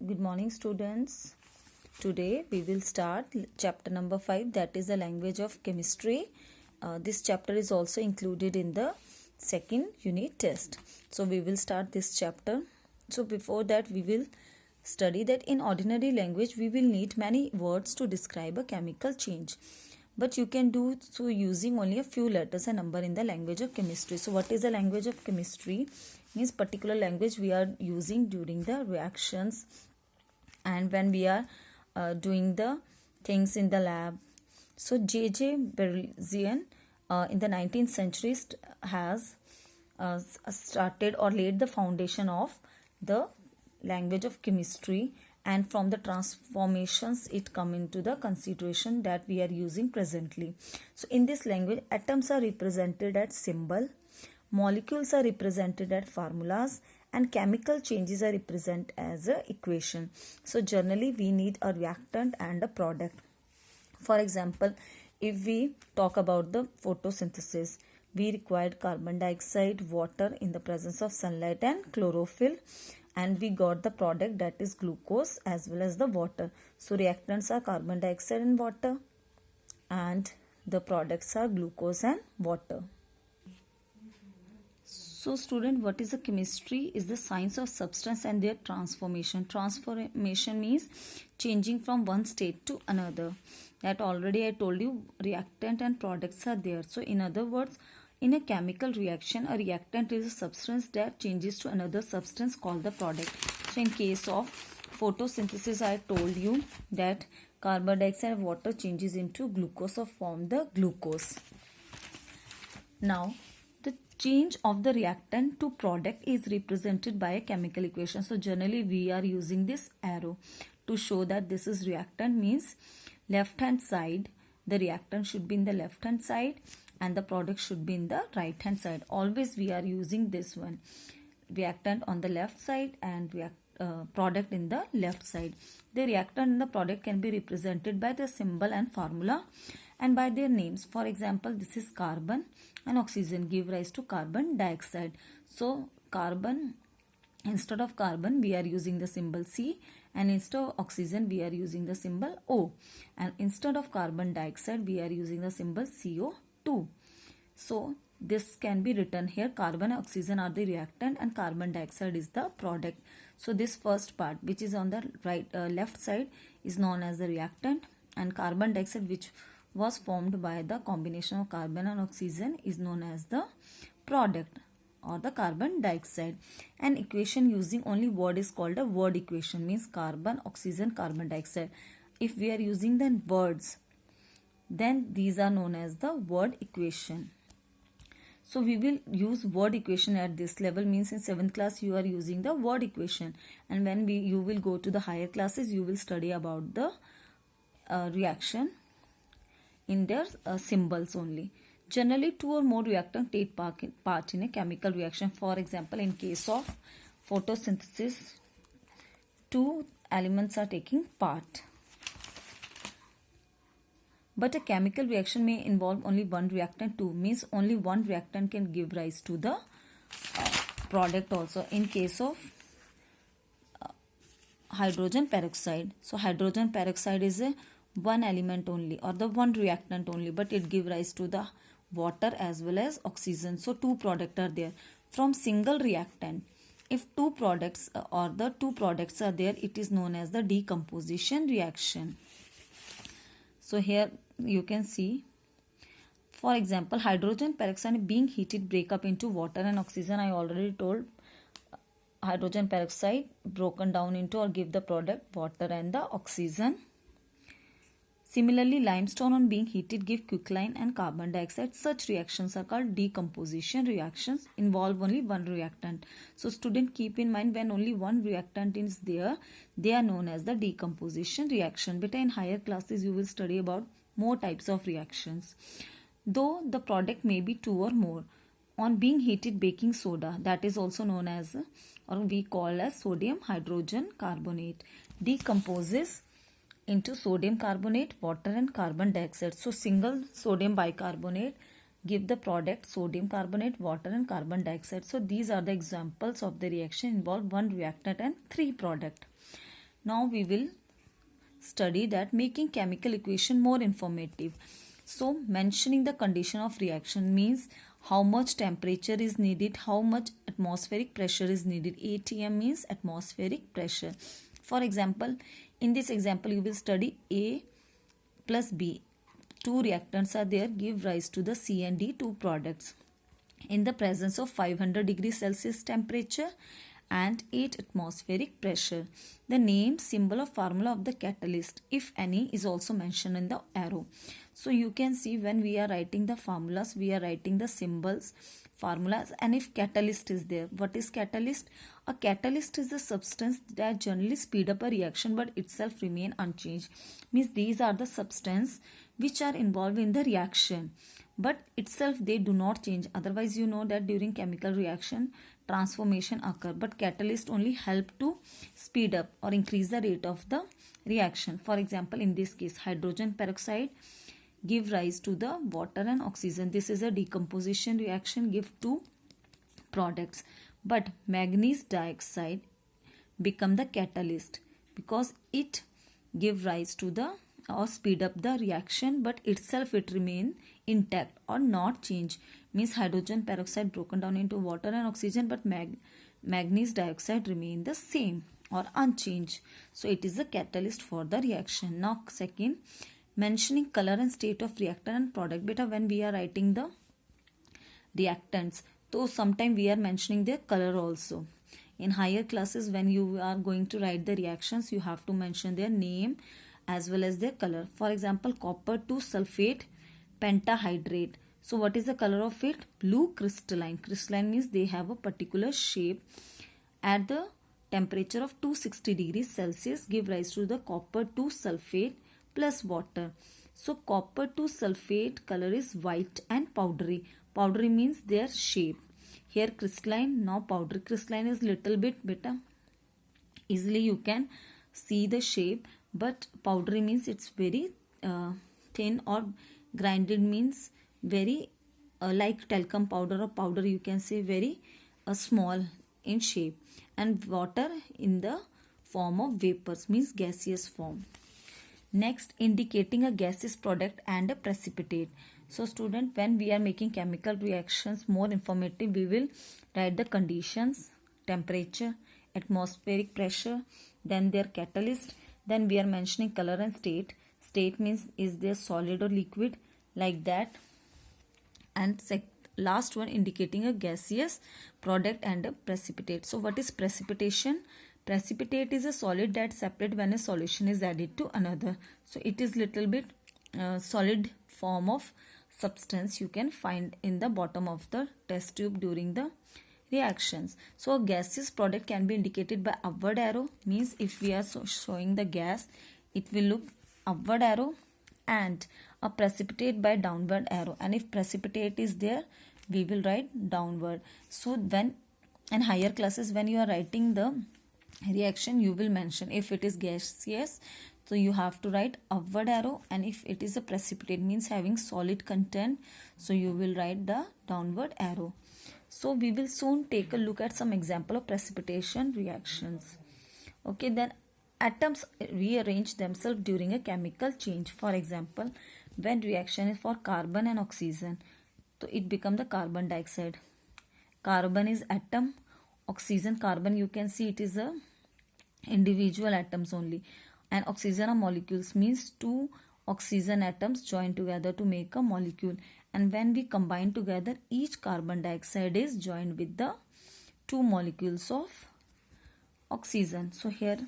Good morning, students. Today we will start chapter number 5, that is the language of chemistry. This chapter is also included in the second unit test. So we will start this chapter. So before that we will study that in ordinary language we will need many words to describe a chemical change. But you can do so using only a few letters and number in the language of chemistry. So what is the language of chemistry? Means particular language we are using during the reactions and when we are doing the things in the lab. So J.J. Berlizien in the 19th century has started or laid the foundation of the language of chemistry, and from the transformations it come into the consideration that we are using presently. So in this language, atoms are represented as symbol, molecules are represented as formulas, and chemical changes are represented as a equation. So generally we need a reactant and a product. For example, if we talk about the photosynthesis, we required carbon dioxide, water in the presence of sunlight and chlorophyll, and we got the product, that is glucose as well as the water. So reactants are carbon dioxide and water, and the products are glucose and water. So student, what is the chemistry? Is the science of substance and their transformation. Transformation means changing from one state to another. That already I told you, reactant and products are there. So in other words, in a chemical reaction, a reactant is a substance that changes to another substance called the product. So in case of photosynthesis, I told you that carbon dioxide and water changes into glucose or form the glucose. Now, the change of the reactant to product is represented by a chemical equation. So generally we are using this arrow to show that this is reactant, means left hand side, the reactant should be in the left hand side and the product should be in the right hand side. Always we are using this one, reactant on the left side and product in the left side. The reactant and the product can be represented by the symbol and formula and by their names. For example, this is carbon and oxygen give rise to carbon dioxide. So carbon, instead of carbon we are using the symbol C, and instead of oxygen we are using the symbol O, and instead of carbon dioxide we are using the symbol CO2. So this can be written here, carbon and oxygen are the reactant and carbon dioxide is the product. So this first part which is on the left side is known as the reactant, and carbon dioxide, which was formed by the combination of carbon and oxygen, is known as the product or the carbon dioxide. An equation using only word is called a word equation, means carbon, oxygen, carbon dioxide. If we are using the words, then these are known as the word equation. So we will use word equation at this level, means in 7th class you are using the word equation, and when you will go to the higher classes you will study about the reaction in their symbols only. Generally, two or more reactants take part in a chemical reaction. For example, in case of photosynthesis, two elements are taking part. But a chemical reaction may involve only one reactant too, means only one reactant can give rise to the product also. In case of hydrogen peroxide, so hydrogen peroxide is a one element only or the one reactant only, but it gives rise to the water as well as oxygen. So two products are there from single reactant. If two products or the two products are there, it is known as the decomposition reaction. So here you can see, for example, hydrogen peroxide being heated break up into water and oxygen. I already told hydrogen peroxide broken down into or give the product water and the oxygen. Similarly, limestone on being heated give quicklime and carbon dioxide. Such reactions are called decomposition reactions, involve only one reactant. So student, keep in mind, when only one reactant is there, they are known as the decomposition reaction. But in higher classes you will study about more types of reactions. Though the product may be two or more. On being heated, baking soda, that is also known as or we call as sodium hydrogen carbonate, decomposes into sodium carbonate, water and carbon dioxide. So single sodium bicarbonate give the product sodium carbonate, water and carbon dioxide. So these are the examples of the reaction involve one reactant and three product. Now we will study that making chemical equation more informative. So mentioning the condition of reaction means how much temperature is needed, how much atmospheric pressure is needed. ATM means atmospheric pressure. For example, in this example you will study A plus B. Two reactants are there, give rise to the C and D, two products, in the presence of 500 degrees Celsius temperature and 8 atmospheric pressure. The name, symbol or formula of the catalyst, if any, is also mentioned in the arrow. So you can see when we are writing the formulas, we are writing the symbols, formulas, and if catalyst is there. What is catalyst? A catalyst is a substance that generally speed up a reaction but itself remain unchanged. Means these are the substance which are involved in the reaction but itself they do not change. Otherwise you know that during chemical reaction transformation occur, but catalyst only help to speed up or increase the rate of the reaction. For example, in this case hydrogen peroxide give rise to the water and oxygen. This is a decomposition reaction, give two products, but manganese dioxide become the catalyst because it give rise to the or speed up the reaction but itself it remain intact or not change. Means hydrogen peroxide broken down into water and oxygen but manganese dioxide remain the same or unchanged. So it is a catalyst for the reaction. Now second, mentioning color and state of reactant and product. Beta, when we are writing the reactants, so sometime we are mentioning their color also. In higher classes when you are going to write the reactions, you have to mention their name as well as their color. For example, copper 2 sulfate pentahydrate. So what is the color of it? Blue crystalline. Crystalline means they have a particular shape. At the temperature of 260 degrees Celsius give rise to the copper 2 sulfate plus water. So copper 2 sulfate color is white and powdery. Powdery means their shape. Here crystalline, now powdery. Crystalline is little bit better. Easily you can see the shape, but powdery means it's very thin, or grinded means very like talcum powder or powder, you can say very small in shape, and water in the form of vapors means gaseous form. Next, indicating a gaseous product and a precipitate. So student, when we are making chemical reactions more informative, we will write the conditions, temperature, atmospheric pressure, then their catalyst, then we are mentioning color and state. State means is there solid or liquid, like that. And last one, indicating a gaseous product and a precipitate. So what is precipitation? Precipitate is a solid that separates when a solution is added to another. So it is little bit solid form of substance you can find in the bottom of the test tube during the reactions. So a gaseous product can be indicated by upward arrow, means if we are showing the gas, it will look upward arrow, and a precipitate by downward arrow, and if precipitate is there we will write downward. So when in higher classes when you are writing the reaction, you will mention if it is gaseous, so you have to write upward arrow, and if it is a precipitate means having solid content, so you will write the downward arrow. So we will soon take a look at some example of precipitation reactions. Okay, then atoms rearrange themselves during a chemical change. For example, when reaction is for carbon and oxygen, so it becomes the carbon dioxide. Carbon is atom, oxygen, carbon you can see it is a individual atoms only, and oxygen are molecules, means two oxygen atoms join together to make a molecule, and when we combine together each carbon dioxide is joined with the two molecules of oxygen. So here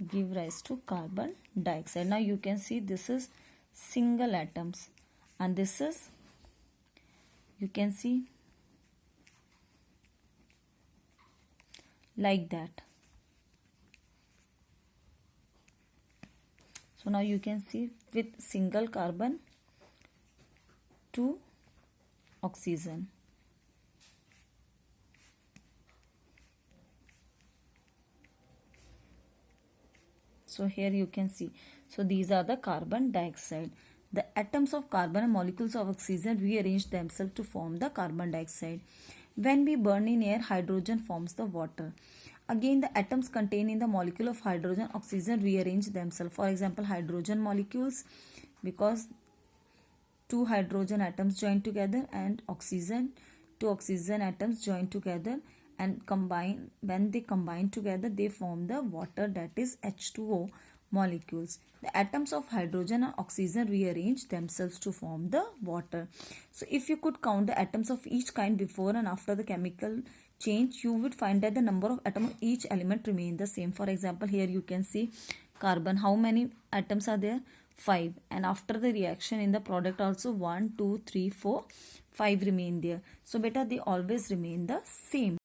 give rise to carbon dioxide. Now you can see this is single atoms, and this is, you can see like that. So now you can see with single carbon, two oxygen. So here you can see, so these are the carbon dioxide. The atoms of carbon and molecules of oxygen rearrange themselves to form the carbon dioxide. When we burn in air, hydrogen forms the water. Again, the atoms contained in the molecule of hydrogen, oxygen rearrange themselves. For example, hydrogen molecules, because two hydrogen atoms join together, and two oxygen atoms join together and combine. When they combine together, they form the water, that is H2O molecules. The atoms of hydrogen and oxygen rearrange themselves to form the water. So if you could count the atoms of each kind before and after the chemical change, you would find that the number of atoms of each element remain the same. For example, here you can see carbon. How many atoms are there? 5. And after the reaction in the product also 1, 2, 3, 4, 5 remain there. So beta, they always remain the same.